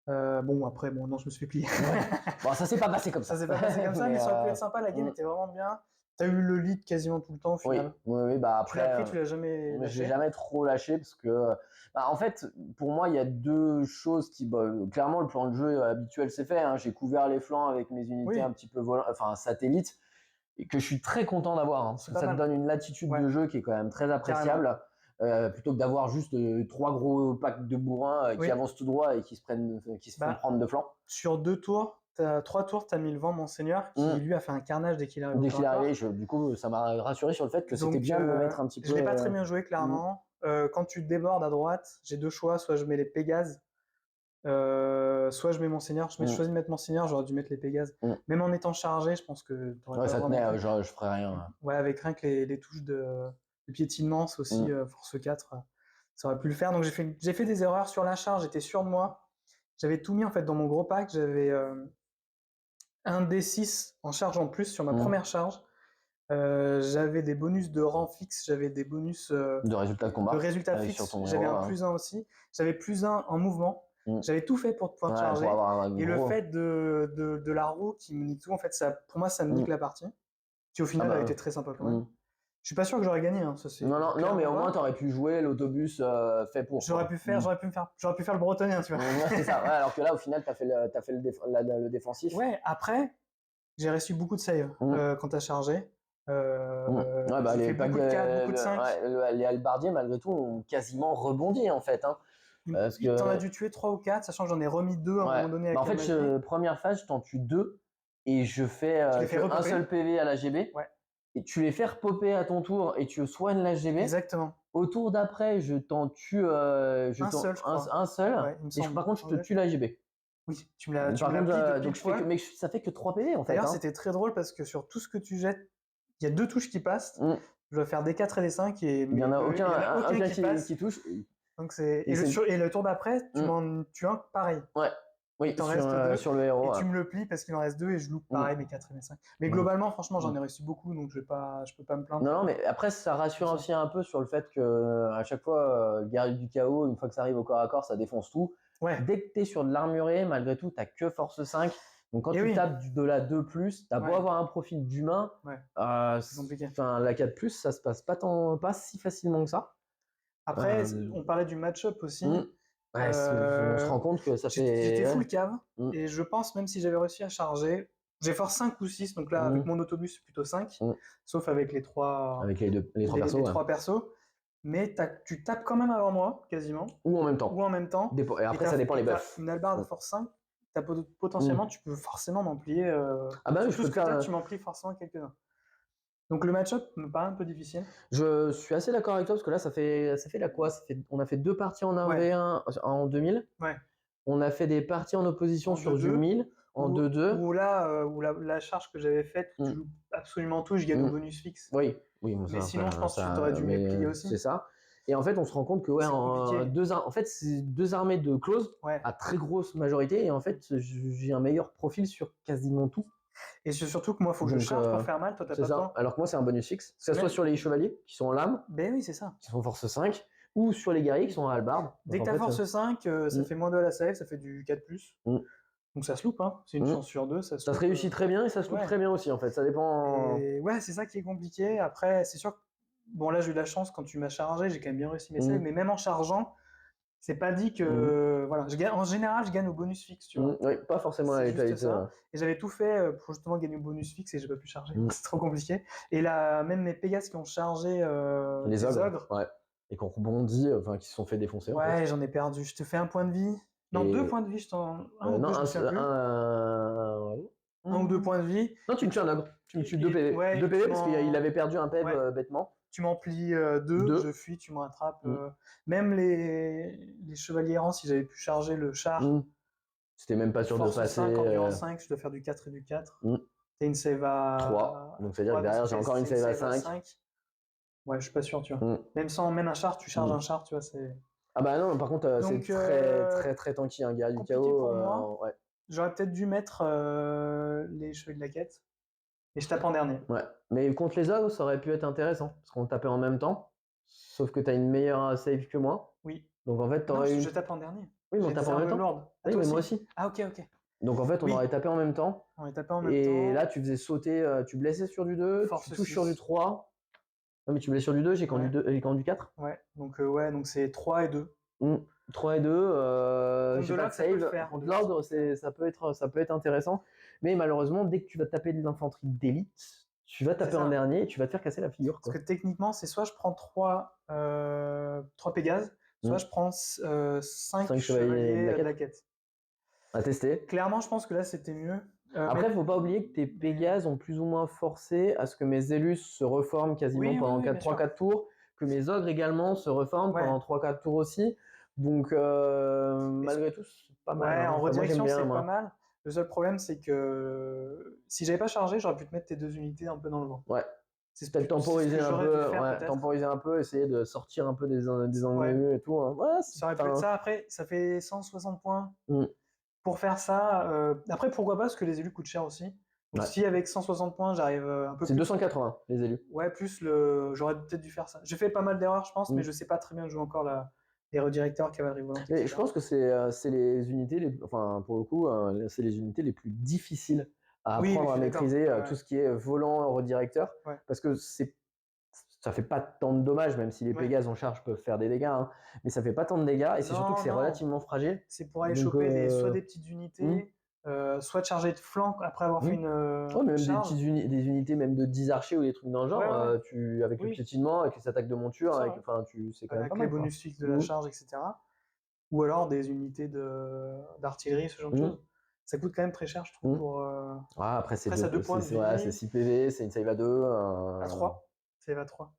Bon, après, bon, non, je me suis fait plier. Ouais. Bon, ça s'est pas passé comme ça. Ça s'est pas passé comme ça, mais ça aurait pu être euh, sympa. La game mm, était vraiment bien. T'as eu le lead quasiment tout le temps au oui, final. oui, oui, bah Tu l'as après, pris, tu l'as jamais je l'ai lâché. jamais trop lâché parce que, bah, en fait, pour moi, il y a deux choses qui, bah, clairement, le plan de jeu habituel, c'est fait, hein. J'ai couvert les flancs avec mes unités un Oui, petit peu enfin, satellites, et que je suis très content d'avoir, hein, parce c'est que pas ça te mal. donne une latitude Ouais, de jeu qui est quand même très carrément. appréciable, plutôt que d'avoir juste trois gros packs de bourrins qui Oui, avancent tout droit et qui se font bah, prendre de flanc. sur 3 tours, t'as mis le vent Monseigneur qui, Mm. lui, a fait un carnage dès qu'il arrive au Dès corps qu'il est à arrivé, corps. du coup, ça m'a rassuré sur le fait que c'était Donc, bien de me mettre un petit je peu. l'ai pas très bien joué, Mm, clairement. Quand tu débordes à droite, j'ai deux choix. Soit je mets les Pégases, soit je mets Monseigneur. Je mm, choisi de mettre Monseigneur, j'aurais dû mettre les Pégases. mm. Même en étant chargé, je pense que t'aurais Ouais, pas ça vraiment tenait, pu. je ferais rien. Ouais, avec rien que les touches de piétinement, c'est aussi Mm. force 4, ça aurait pu le faire. Donc j'ai fait des erreurs sur la charge, j'étais sûr de moi. J'avais tout mis en fait dans mon gros pack, j'avais un D6 en charge en plus sur ma Mm. première charge. J'avais des bonus de rang fixe, j'avais des bonus De résultats de de combat résultats sur fixes, ton j'avais héros. un Hein. plus 1 aussi, j'avais plus 1 en mouvement. Mm. J'avais tout fait pour pouvoir Ouais, pour charger. avoir un Et le gros. fait de la roue qui me nique tout, en fait, ça, pour moi, ça me nique Mm. la partie. Qui au Ah final a été bah. très sympa quand même. Mm. Je suis pas sûr que j'aurais gagné, hein, ça Non, c'est non, non, mais clairement au moins pas. t'aurais pu jouer l'autobus fait pour, quoi. Mm. J'aurais pu faire le bretonien, tu vois. Ouais, c'est ça. Ouais, alors que là, au final, t'as fait le défensif. Ouais, après, j'ai reçu beaucoup de save Mm. quand t'as chargé. Mm. Ouais, bah, J'ai les fait packs beaucoup de 4, beaucoup de 5. ouais, les halbardiers, malgré tout, ont quasiment rebondi, en fait. Hein. Parce T'en as que, dû tuer 3 ou 4, sachant que j'en ai remis 2 à un ouais. moment donné Bah, avec en la fait, magie. première phase, je t'en tue deux et je fais Tu les fais que un repopper. seul PV à la GB. Ouais, Et tu les fais repopper à ton tour et tu soignes la GB. exactement. Au tour d'après, je t'en tue Un seul, je crois. un seul. Ouais, il me Et semble. par contre, je te Ouais. tue la GB. Oui, tu Par me l'as contre, pris de donc pile je fais que, poil. mais ça fait que 3 PV en fait. D'ailleurs, Hein. c'était très drôle parce que sur tout ce que tu jettes, il y a 2 touches qui passent. Mm. Je dois faire des 4 et des 5 et Il y en a il y en a aucun qui passe. qui touche. Donc Et c'est, et le tour d'après, tu mm. m'en tues un pareil. Ouais. Il Oui, t'en reste 2 sur le et héros. tu me le plies parce qu'il en reste 2 et je loupe Mm. pareil mes 4 et mes 5. Mais Mm. globalement, franchement, j'en Mm. ai reçu beaucoup donc je peux pas me plaindre. Non, non, mais après, ça rassure Ça. aussi un peu sur le fait que à chaque fois, guerrier du chaos, une fois que ça arrive au corps à corps, ça défonce tout. Ouais. Dès que t'es sur de l'armuré, malgré tout, t'as que force 5. Donc quand Et tu oui. tapes de la 2+, t'as beau Ouais. avoir un profil d'humain, Ouais. C'est compliqué. la 4+, ça se passe pas si facilement que ça. Après, Euh, on parlait du match-up aussi. mm. Ouais, on se rend compte que ça J'étais fait. full cave Mm. et je pense même si j'avais réussi à charger, j'ai force 5 ou 6, donc là avec Mm. mon autobus c'est plutôt 5, Mm. sauf avec les 3 Avec les trois persos, ouais. 3 persos, mais tu tapes quand même avant moi quasiment Ou en même temps. ou en même temps. Et après, ça dépend les buffs. Une hallebarde Mm. force 5, potentiellement Mm. tu peux forcément m'en plier Ah bah oui, sur tout ce que t'as, tu m'en plies forcément quelques-uns. Donc le match-up me paraît un peu difficile. Je suis assez d'accord avec toi parce que là, ça fait la quoi? On a fait 2 parties en 1v1 en 2000. Ouais. On a fait des parties en opposition En sur 2-2, du 1000, en 2-2. Où là, la charge que j'avais faite, où tu joues absolument tout, je gagne au bonus fixe. Oui, oui, Mais sinon, je pense que tu aurais dû me les plier aussi. c'est ça. Et en fait, on se rend compte que ouais, C'est compliqué. en fait, c'est deux armées de close Ouais. à très grosse majorité. Et en fait, j'ai un meilleur profil sur quasiment tout. Et c'est surtout que moi, il faut que je charge pour faire mal. Toi, t'as pas C'est le ça. temps. Alors que moi, c'est un bonus fixe. Que ce soit sur les chevaliers qui sont en lame, Ben oui, c'est ça. qui sont force 5, ou sur les guerriers qui sont en hallebarde. Dès Donc, que en t'as fait, force 5, ça fait moins 2 à la save, ça fait du 4+. Donc ça se loupe, hein. C'est une chance sur 2. Ça se réussit très bien et ça se loupe très bien aussi, en fait. Ça dépend. Et ouais, c'est ça qui est compliqué. Après, c'est sûr que, bon, là, j'ai eu de la chance quand tu m'as chargé, j'ai quand même bien réussi mes saves, mais même en chargeant, c'est pas dit que. Voilà. En général, je gagne au bonus fixe, tu vois. Oui, pas forcément la C'est juste létalité. ça. Et j'avais tout fait pour justement gagner au bonus fixe et j'ai pas pu charger. C'est trop compliqué. Et là, même mes Pégases qui ont chargé Les des ogres. Ouais. Et qu'on rebondit, enfin, qui se sont fait défoncer. Ouais, en fait. j'en ai perdu. Je te fais un point de vie. Non, 2 points de vie. Un ou non, deux, je me souviens plus. Un ou 2 points de vie. Non, tu me tues un ogre. Tu me tues 2 PV. Ouais, 2 PV parce qu'il avait perdu un PEV ouais. bêtement. Tu m'en plies 2, je fuis, tu me rattrapes. Même les chevaliers errants, si j'avais pu charger le char. C'était même pas sûr de passer. 5, endurance 5, je dois faire du 4 et du 4. T'as une save à 3. Donc c'est-à-dire que derrière, j'ai encore une save à 5. Ouais, je suis pas sûr, tu vois. Même un char, tu charges un char, tu vois, c'est. Ah bah non, par contre, c'est très très tanky, un guerrier du chaos. Pour moi. Ouais. J'aurais peut-être dû mettre les chevaliers de la quête. Et je tape en dernier. Ouais, mais contre les ogres, ça aurait pu être intéressant, parce qu'on tapait en même temps, sauf que t'as une meilleure save que moi. Oui. Donc en fait, t'aurais eu... Je tape en dernier. Oui, mais on J'ai tape des en même armes temps. lourdes. Ah, Oui, toi mais moi aussi? aussi. Ah, ok, ok. Donc en fait, on Oui, aurait tapé en même temps. on les tapait en même Et temps. là, tu faisais sauter, tu blessais sur du 2, tu Force touches sur du 6. 3. Non, mais tu blesses sur du 2, j'ai quand du Ouais, 2, quand du 4. ouais, donc c'est 3 et 2. 3 et 2, Contre j'ai de pas de l'ordre, ça peut le save. faire. Contre De l'ordre, l'ordre, ça peut le faire. ça peut être intéressant. Mais malheureusement, dès que tu vas taper de l'infanterie d'élite, tu vas C'est taper en ça. dernier et tu vas te faire casser la figure, Parce quoi. que techniquement, c'est soit je prends 3 Pégases, soit Mm. je prends 5 5 chevaliers de chevaliers la de la quête quête. à tester. Clairement, je pense que là, c'était mieux. Après, faut pas oublier que tes mais- Pégases ont plus ou moins forcé à ce que mes élus se reforment quasiment Oui, oui, pendant oui, bien sûr. 3-4 tours, que mes ogres également se reforment Ouais. pendant 3-4 tours aussi. Donc, malgré tout, c'est pas mal. Ouais, Hein. en Enfin, moi, j'aime redirection, bien, c'est moi. pas mal. Le seul problème, c'est que si j'avais pas chargé, j'aurais pu te mettre tes 2 unités un peu dans le vent. Ouais. C'est Peut-être ce temporiser que un j'aurais dû peu, faire, ouais, peut-être. temporiser un peu, essayer de sortir un peu des angles Ouais. vus et tout. Hein. Ouais, Ça aurait pu être ça. Après, ça fait 160 points. Mm. Pour faire ça, après, pourquoi pas, parce que les élus coûtent cher aussi. Donc, Ouais. si avec 160 points, j'arrive un peu C'est plus. 280, les élus. Ouais, j'aurais peut-être dû faire ça. J'ai fait pas mal d'erreurs, je pense, mais je sais pas très bien jouer encore les redirecteurs, cavalerie volante, Mais etc. je pense que c'est les unités, enfin, pour le coup, c'est les unités les plus difficiles à Oui, apprendre je à suis d'accord. maîtriser, Ouais, tout ce qui est volant, redirecteur, ouais. parce que ça fait pas tant de dommages, même si les Ouais. Pégases en charge peuvent faire des dégâts, hein, mais ça fait pas tant de dégâts, et c'est surtout que c'est Non, relativement fragile. c'est pour aller Donc, choper soit des petites hmm, unités, soit de charger de flanc après avoir fait hmm. une Ouais, mais même des charge. des unités même de 10 archers ou des trucs dans le Ouais, genre, ouais, avec le oui, piétinement, avec les attaques de monture, c'est ça, avec, ouais. enfin, c'est quand même pas Avec les mal, quoi. bonus fixes de la Hmm, charge, etc. Ou alors des unités d'artillerie, ce genre de hmm. choses. Ça coûte quand même très cher, je trouve, Hmm. pour... Ah, après, Après, ça a 2 points de ouais, c'est vie, 6 PV, c'est une save à 2. à 3. Save à 3.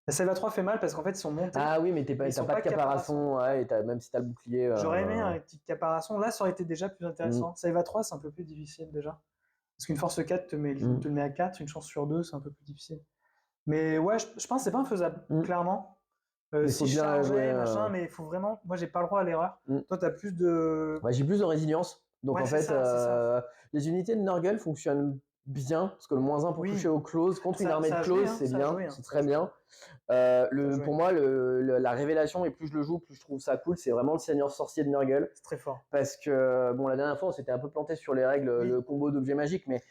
La save à 3 fait mal parce qu'en fait, ils sont montés. Ah oui, mais Ils t'as sont pas de pas caparation, ouais, et même si t'as le bouclier. J'aurais aimé un petit caparation. Là, ça aurait été déjà plus intéressant. Save à 3, c'est un peu plus difficile déjà. Parce qu'une force 4 te le met à 4, une chance sur 2, c'est un peu plus difficile. Mais ouais, je pense que c'est pas infaisable, clairement. Mais Si faut je bien chargeais, jouer. machin, mais il faut vraiment. Moi, j'ai pas le droit à l'erreur. Toi, t'as plus de. Ouais, j'ai plus de résilience. Donc Ouais, en c'est fait, ça. les unités de Nurgle fonctionnent bien, parce que le -1 pour toucher Oui, au close, contre une ça armée de a joué, close, hein, c'est ça a bien, joué, hein, c'est ça a très joué. bien. joué. Pour moi, la révélation, et plus je le joue, plus je trouve ça cool, c'est vraiment le Seigneur Sorcier de Nurgle. C'est très fort. Parce que, bon, la dernière fois, on s'était un peu planté sur les règles, Oui. le combo d'objets magiques, mais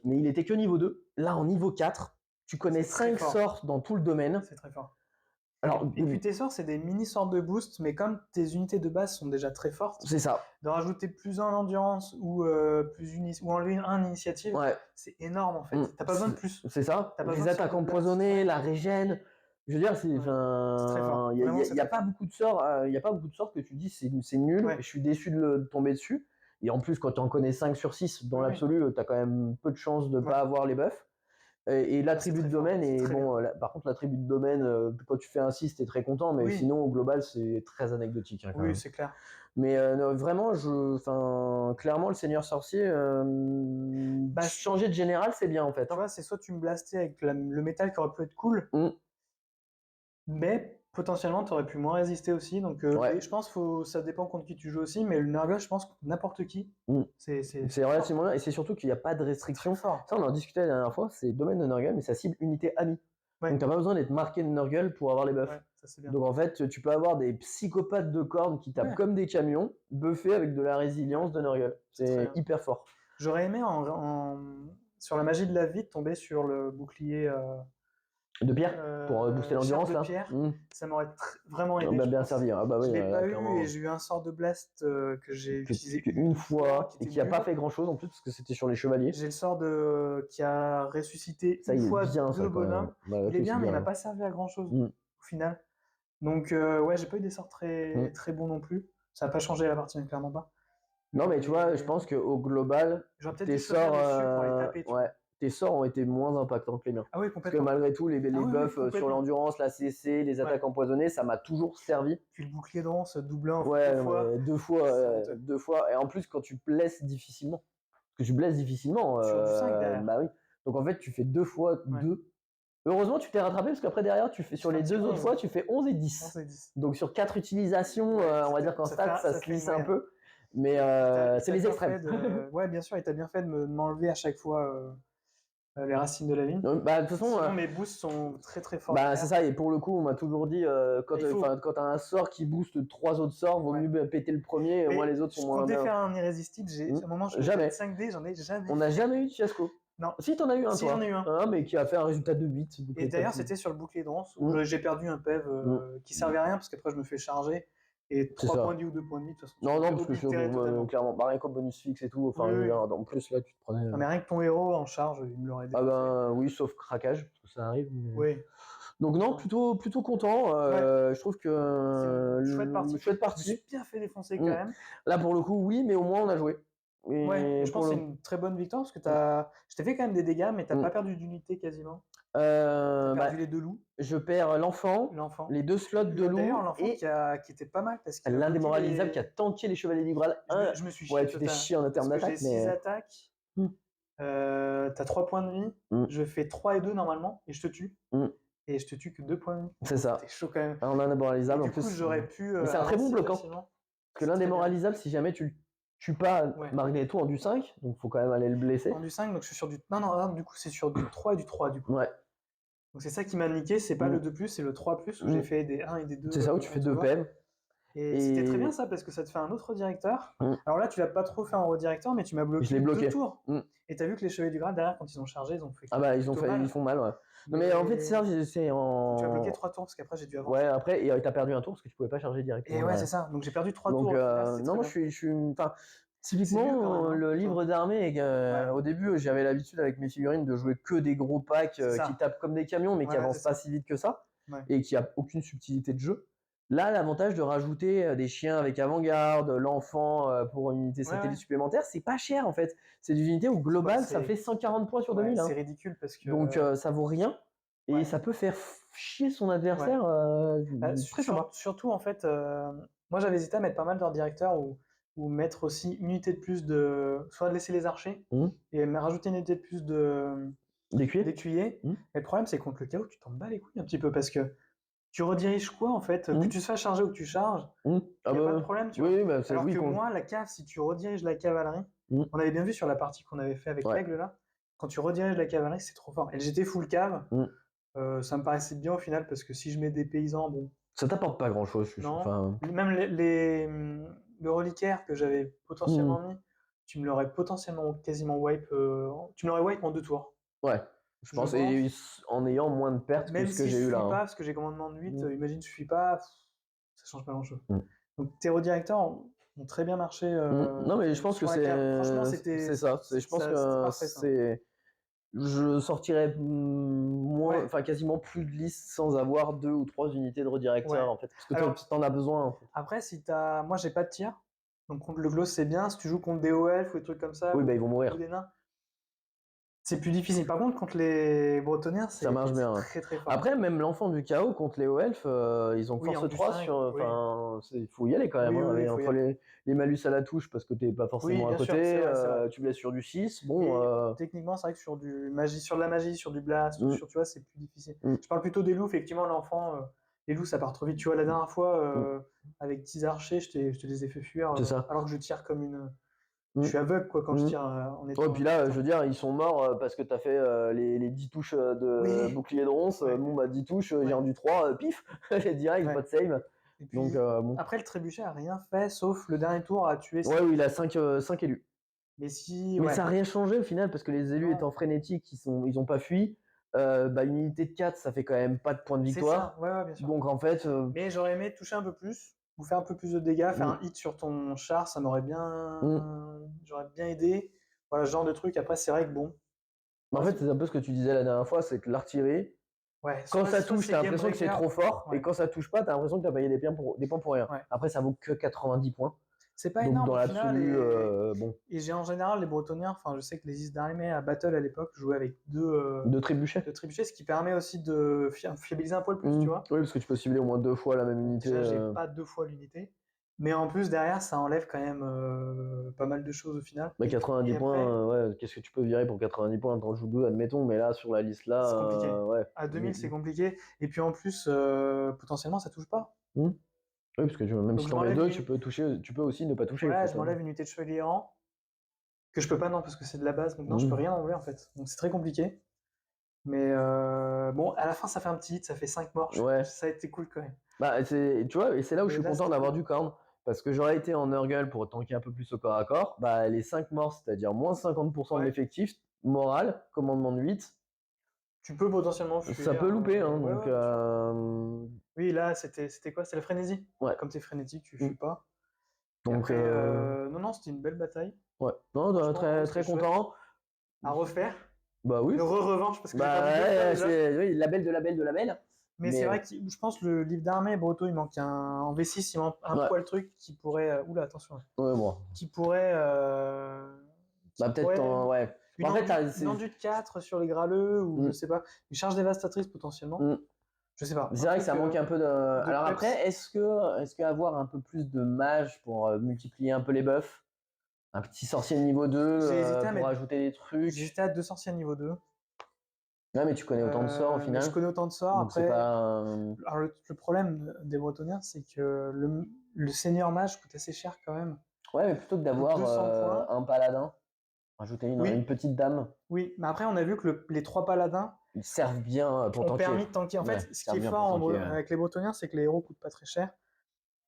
il était que niveau 2. Là, en niveau 4, tu connais C'est très 5 fort. sorts dans tout le domaine. C'est très fort. Alors, Et puis tes sorts, c'est des mini sorts de boost, mais comme tes unités de base sont déjà très fortes, c'est ça. de rajouter plus un en endurance ou enlever un initiative, Ouais. c'est énorme en fait. T'as pas besoin de plus. C'est ça. T'as pas Les besoin de attaques ce double empoisonnées, ouais. la régène. Je veux dire, C'est très fort. il Vraiment, y a pas beaucoup de sorts, il y a pas beaucoup de sorts que tu dis c'est nul. Ouais. Et je suis déçu de tomber dessus. Et en plus, quand tu en connais 5 sur 6, dans Oui, l'absolu, tu as quand même peu de chances de pas avoir les buffs. Et l'attribut de domaine, c'est très bien. par contre, l'attribut de domaine, quand tu fais un 6, t'es très content, mais Oui. sinon, au global, c'est très anecdotique. Hein, quand Oui, même. c'est clair. Mais non, vraiment, clairement, le Seigneur Sorcier, changer de général, c'est bien en fait. Tu Hein. vois, c'est soit tu me blastais avec le métal qui aurait pu être cool, mais potentiellement tu aurais pu moins résister aussi. Donc Ouais. et je pense ça dépend contre qui tu joues aussi, mais le Nurgle, je pense que n'importe qui, c'est relativement bien, et c'est surtout qu'il n'y a pas de restriction. Ça, on en discutait la dernière fois, c'est domaine de Nurgle, mais ça cible unité amie. Ouais. Donc t'as pas besoin d'être marqué de Nurgle pour avoir les buffs. Ouais, ça, c'est bien. Donc en fait, tu peux avoir des psychopathes de cornes qui tapent comme des camions, buffés avec de la résilience de Nurgle. C'est hyper fort. J'aurais aimé sur la magie de la vie tomber sur le bouclier de pierre pour booster l'endurance là. Ça m'aurait vraiment aidé. Bien servi. Ah bah oui, je l'ai pas clairement. eu et j'ai eu un sort de blast que j'ai utilisé une fois et qui a pas nul. fait grand chose en plus parce que c'était sur les chevaliers. J'ai le sort qui a ressuscité ça, une il fois est bien, deux bonhommes. Bah, il est bien, mais il m'a pas servi à grand chose au final. Donc ouais, j'ai pas eu des sorts très bons non plus. Ça a pas changé la partie, clairement pas. Non, mais tu vois, je pense qu'au global, tes sorts, pour les taper, tes sorts ont été moins impactants que les miens. Ah oui, parce que malgré tout, les buffs sur l'endurance, la CC, les attaques empoisonnées, ça m'a toujours servi. Puis le bouclier de rance, doublant deux fois. Et en plus, quand tu blesses difficilement, sur du 5 derrière. Bah oui. Donc en fait, tu fais 2 fois 2. Heureusement, tu t'es rattrapé parce qu'après, derrière, tu fais sur les 2 autres fois, tu fais 11 et 10. Donc sur 4 utilisations, on va dire qu'en stats, ça se lisse un peu. Mais c'est les extrêmes. Ouais, bien sûr, et t'as bien fait de m'enlever à chaque fois les racines de la vigne. Bah, de toute façon, Sinon, mes boosts sont très très forts. bah, c'est ça, et pour le coup, on m'a toujours dit, quand Il faut- quand t'as un sort qui booste 3 autres sorts, vaut Ouais. mieux péter le premier, et au Mais moins les autres je sont moins comptais bien. faire un irrésistible. Hmm. À un moment, je voulais Jamais. faire 5D, j'en ai jamais On n'a fait. jamais eu de fiasco. Non. Si, t'en as eu un, Si, toi. j'en ai eu un. Mais qui a fait un résultat de 8. Et d'ailleurs, c'était sur le bouclier de ronce où Mm. j'ai perdu un PEV qui servait à rien parce qu'après, je me fais charger. Et C'est 3 ça. points de vie ou 2 points de vie, de toute façon. Non, parce que oblitéré totalement. clairement, bah, rien qu'au bonus fixe et tout. Enfin, Oui, je veux oui. dire, en plus, là, tu te prenais. Non, mais rien que ton héros en charge, il me l'aurait Ah défoncé. ben oui, sauf craquage, parce que ça arrive. Oui. Donc non, Ouais. plutôt content. Je trouve que C'est une chouette partie. chouette Je me partie. suis bien fait défoncer quand Mm. même. Là, pour le coup, oui, mais au moins, on a joué. Ouais, et je pour pense que le- c'est une très bonne victoire parce que je t'ai fait quand même des dégâts, mais t'as Mm. pas perdu d'unité quasiment. T'as bah, perdu les 2 loups, je perds l'enfant, l'enfant. les 2 slots de loup D'ailleurs, l'enfant et qui était pas mal parce qu'il a l'indémoralisable qui a bloqué tanké les chevaliers du Graal. Je me suis Ouais, chié tu t'es totalement. chié en termes Parce que j'ai d'attaque, 6 mais. attaques, Mm. t'as 3 points de vie, Mm. je fais 3 et 2 normalement, et je te tue. Mm. Et je te tue que 2 points de vie. C'est ça. C'était chaud quand même. En indémoralisable, Et en du coup, plus. j'aurais pu. Mais c'est un très bon avancer bloquant. facilement. Parce que l'indémoralisable, si jamais tu le tues pas Ouais. malgré tout en du 5, donc faut quand même aller le blesser. En du 5, donc je suis sur du. Non, du coup, c'est sur du 3 et du 3, du coup. Ouais. Donc c'est ça qui m'a niqué, c'est pas le 2+, c'est le 3+, où j'ai fait des 1 et des 2. C'est ça, où tu fais 2 PM. Et c'était très bien ça, parce que ça te fait un autre redirecteur. Alors là, tu l'as pas trop fait en redirecteur, mais tu m'as bloqué 2 tours. Et t'as vu que les chevaliers du Graal, derrière, quand ils ont chargé, ils ont fait. Ah bah, ils font mal, ouais. Non, mais en fait, ça, c'est en. Tu as bloqué 3 tours, parce qu'après, j'ai dû avancer. Ouais, après, et t'as perdu un tour, parce que tu pouvais pas charger directement. Et ouais, c'est ça. Donc j'ai perdu 3 donc, tours. non, je suis. Enfin, typiquement, le livre d'armée, au début, j'avais l'habitude avec mes figurines de jouer que des gros packs qui tapent comme des camions, mais qui avancent pas si vite que ça, et qui a aucune subtilité de jeu. Là, l'avantage de rajouter des chiens avec avant-garde, l'enfant pour une unité satellite supplémentaire, c'est pas cher en fait. C'est des unités où global, ça fait 140 points sur 2000. C'est ridicule parce que. Donc ça vaut rien et ça peut faire chier son adversaire. Très sympa. Surtout en fait, moi j'avais hésité à mettre pas mal d'ordre directeur ou mettre aussi une unité de plus soit de laisser les archers et rajouter une unité de plus d'écuyers. Et le problème c'est contre le chaos, tu t'en bats les couilles un petit peu parce que tu rediriges quoi en fait, que tu te fasses charger ou que tu charges, il n'y a pas de problème, tu vois. Alors que moi, la cave, si tu rediriges la cavalerie, on avait bien vu sur la partie qu'on avait fait avec l'aigle là, quand tu rediriges la cavalerie, c'est trop fort. Et j'étais full cave, ça me paraissait bien au final parce que si je mets des paysans, bon. Ça t'apporte pas grand chose, je non. enfin... Même le reliquaire que j'avais potentiellement mis, tu me l'aurais potentiellement quasiment wipe, tu me l'aurais wipe en 2 tours. Ouais. Je pense, et en ayant moins de pertes que ce que j'ai eu là. Même si je suis pas, parce que j'ai commandement de 8, imagine je suis pas, ça change pas grand chose. Donc tes redirecteurs ont très bien marché. Non mais je pense que c'est ça. Je pense que c'est. Je sortirais quasiment plus de liste sans avoir 2 ou 3 unités de redirecteur en fait. Parce que t'en as besoin. En fait. Après, moi j'ai pas de tir. Donc contre le gloss c'est bien. Si tu joues contre des OF ou des trucs comme ça, ils vont mourir. Ou des nains, c'est plus difficile. Par contre, contre les Bretoniens, ça marche bien. Très très fort. Après, même l'enfant du chaos contre les Elf, ils ont force 3 sur. Il faut y aller quand même. Entre les malus à la touche parce que t'es pas forcément à côté, tu blesses sur du 6. Bon. Techniquement, c'est vrai que sur de la magie, sur du blast, tu vois, c'est plus difficile. Je parle plutôt des loups, effectivement, l'enfant. Les loups, ça part trop vite. Tu vois, la dernière fois, avec 10 archers, je te les ai fait fuir. Alors que je tire comme une. Je suis aveugle quoi quand je tire en étant. Et puis là, je veux dire, ils sont morts parce que t'as fait les 10 touches de bouclier de ronce. Bon, bah 10 touches, j'ai rendu 3, pif, direct, pas de save. Et puis, donc, après, le trébuchet a rien fait sauf le dernier tour à tuer. Ouais, il a 5 élus. Mais ça n'a rien changé au final parce que les élus étant frénétiques, ils ont pas fui. Une unité de 4, ça fait quand même pas de points de victoire. C'est ça, bien sûr. Donc en fait. Mais j'aurais aimé toucher un peu plus. Vous faire un peu plus de dégâts, faire un hit sur ton char, ça m'aurait bien. J'aurais bien aidé. Voilà, ce genre de truc. Après, c'est vrai que bon. En fait, c'est un peu ce que tu disais la dernière fois, c'est que l'artillerie, quand ça touche, t'as l'impression que c'est trop fort, et quand ça touche pas, t'as l'impression que t'as payé des points pour rien. Après, ça vaut que 90 points. C'est pas énorme dans au final. Bon. Et j'ai en général les Bretoniens, je sais que les Is d'armée à Battle à l'époque jouaient avec deux trébuchets. Ce qui permet aussi de fiabiliser un peu le plus, tu vois. Oui, parce que tu peux cibler au moins 2 fois la même unité. Déjà, j'ai pas 2 fois l'unité. Mais en plus, derrière, ça enlève quand même pas mal de choses au final. 90 points, qu'est-ce que tu peux virer pour 90 points? T'en joues 2, admettons, mais là, sur la liste là. C'est compliqué. À 2000, c'est compliqué. Et puis en plus, potentiellement, ça touche pas. Oui, parce que même si tu en mets 2, tu peux aussi ne pas toucher. Ouais, je m'enlève une unité de chevalier errant. Que je peux pas, non, parce que c'est de la base, donc non, je peux rien enlever en fait. Donc c'est très compliqué. Mais bon, à la fin, ça fait un petit hit, ça fait 5 morts. Ouais. Ça a été cool quand même. Bah, tu vois, et c'est là où Mais je suis là, content c'était d'avoir cool. du corn. Parce que j'aurais été en Nurgle pour tanker un peu plus au corps à corps. Bah, les 5 morts, c'est-à-dire moins 50% de Ouais. l'effectif, moral, commandement de 8, Tu peux potentiellement fuir. ça peut louper, hein. Ouais, Donc, ouais, bien sûr. Oui, là, c'était quoi? C'était la frénésie. ouais. Comme t'es frénétique, tu fuis pas. Et Donc, après, non, c'était une belle bataille. ouais. Non, Franchement, très, c'était très chouette. content. À refaire. Bah oui. Une revanche, parce que j'ai Bah perdu 2 fois ouais, déjà. c'est oui, label de label de label. Mais c'est vrai que je pense le livre d'armée, Breton, il manque en V6, il manque un Ouais. poil truc qui pourrait. Oula, attention. Ouais, bon. Qui pourrait. Bah peut-être ouais. Une, En fait, une enduit de 4 sur les graleux, ou je sais pas. Une charge dévastatrice potentiellement. Je sais pas. C'est vrai que ça manque un peu de. Alors peps. après, est-ce que avoir un peu plus de mages pour multiplier un peu les buffs? Un petit sorcier niveau 2 J'ai hésité à pour ajouter des trucs. J'ai hésité à 2 sorciers niveau 2. Ouais, mais tu connais autant de sorts au Mais final. je connais autant de sorts. Donc Après, c'est pas. alors le problème des Bretoniens, c'est que le seigneur mage coûte assez cher quand même. Ouais, mais plutôt que d'avoir 200 points. un paladin, rajouter une petite dame. Oui, mais après, on a vu que les 3 paladins Ils servent bien pour ont tanker. permis de tanker. En fait, Ouais, ce qui est fort avec les Bretoniens, c'est que les héros coûtent pas très cher.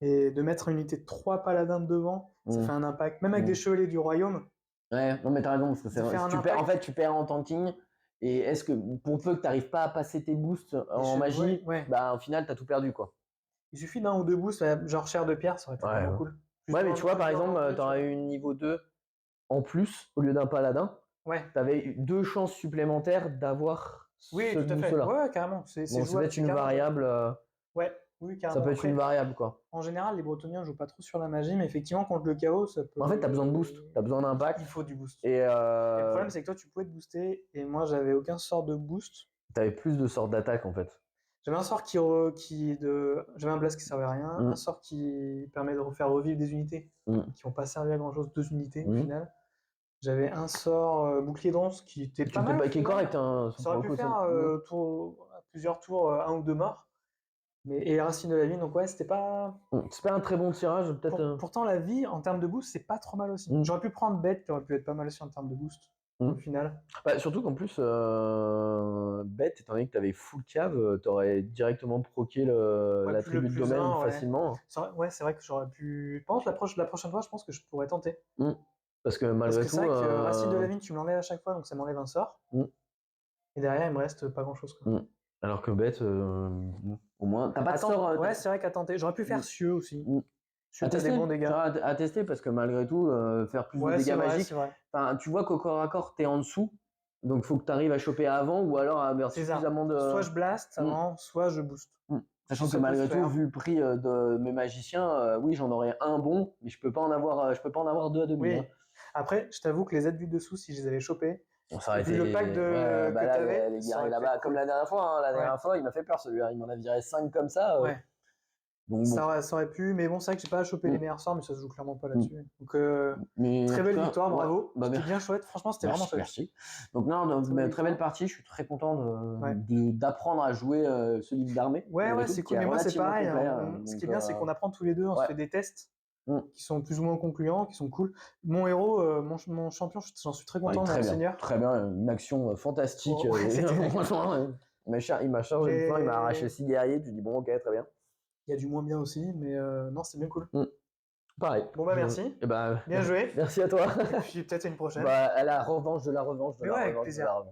Et de mettre une unité de 3 paladins devant, ça fait un impact. Même avec des chevaliers du royaume. Ouais, non mais t'as raison, parce que c'est vrai. En fait, tu perds en tanking. Et est-ce que pour peu que t'arrives pas à passer tes boosts en magie, bah au final t'as tout perdu quoi. Il suffit d'un ou deux boosts, genre chair de pierre, ça aurait été vraiment cool. Ouais, mais tu vois, par exemple, t'aurais eu une niveau 2 en plus au lieu d'un paladin. Ouais. T'avais eu 2 chances supplémentaires d'avoir oui, ce tout à fait. boost-là. Ouais, carrément. C'est bon, ça peut être une variable. Ouais, oui, carrément. Ça peut être une variable quoi. En général, les Bretoniens jouent pas trop sur la magie, mais effectivement, contre le chaos, ça peut. En fait, t'as besoin de boost, t'as besoin d'impact. Il faut du boost. Et le problème, c'est que toi, tu pouvais te booster, et moi, j'avais aucun sort de boost. T'avais plus de sorts d'attaque en fait. J'avais un sort j'avais un blast qui servait à rien, un sort qui permet de refaire revivre des unités qui n'ont pas servi à grand chose, 2 unités au final. J'avais un sort bouclier d'once qui était pas mal. Qui est correct. Hein, ça aurait pu faire plusieurs tours, 1 ou 2 morts. Et racine de la vie, donc ouais, c'était pas. C'est pas un très bon tirage, peut-être. Pourtant, la vie, en termes de boost, c'est pas trop mal aussi. J'aurais pu prendre bête, qui aurait pu être pas mal aussi en termes de boost, au final. Bah, surtout qu'en plus, bête, étant donné que t'avais full cave, t'aurais directement proqué l'attribut de domaine facilement. Ouais, c'est vrai que j'aurais pu. Je pense la prochaine fois, je pense que je pourrais tenter. Parce que malgré tout. C'est vrai que racine de la vie, tu me l'enlèves à chaque fois, donc ça m'enlève un sort. Et derrière, il me reste pas grand-chose. Alors que bête, au moins, t'as pas de sort. Ouais, c'est vrai qu'à tenter. J'aurais pu faire cieux aussi. À tester, des bons dégâts. À tester, parce que malgré tout, faire plus de dégâts magiques. Enfin, tu vois qu'au corps à corps, t'es en dessous. Donc faut que tu arrives à choper avant, ou alors à avoir suffisamment de. Soit je blast avant, soit je booste. Sachant que malgré tout, vu le prix de mes magiciens, oui, j'en aurais un bon, mais je peux pas en avoir 2 à 2. Oui. Après, je t'avoue que les aides vues dessous, si je les avais chopés, ça aurait été le pack que t'avais, les guerriers là-bas, comme la dernière fois. La dernière fois, il m'a fait peur celui-là. Il m'en a viré 5 comme ça. Ouais. Donc, bon. ça aurait pu, mais bon, c'est vrai que j'ai pas chopé les meilleurs sorts, mais ça se joue clairement pas là-dessus. Donc, très belle victoire, bravo. C'était bien chouette, franchement, c'était vraiment chouette. Merci. Donc, non, très belle partie. Je suis très content d'apprendre à jouer ce livre d'armée. Ouais, c'est cool. Mais moi, c'est pareil. Ce qui est bien, c'est qu'on apprend tous les deux, on se fait des tests qui sont plus ou moins concluants, qui sont cool. Mon héros, mon champion, j'en suis très content, mon seigneur. Très bien, une action fantastique. Franchement, il m'a chargé une fois, il m'a arraché 6 guerriers. Tu dis, bon, ok, très bien. Il y a du moins bien aussi, mais non, c'est bien cool. Pareil. Bon, bah merci. Bien joué. Merci à toi. Et puis peut-être une prochaine. À la revanche de la revanche de la revanche. Avec plaisir.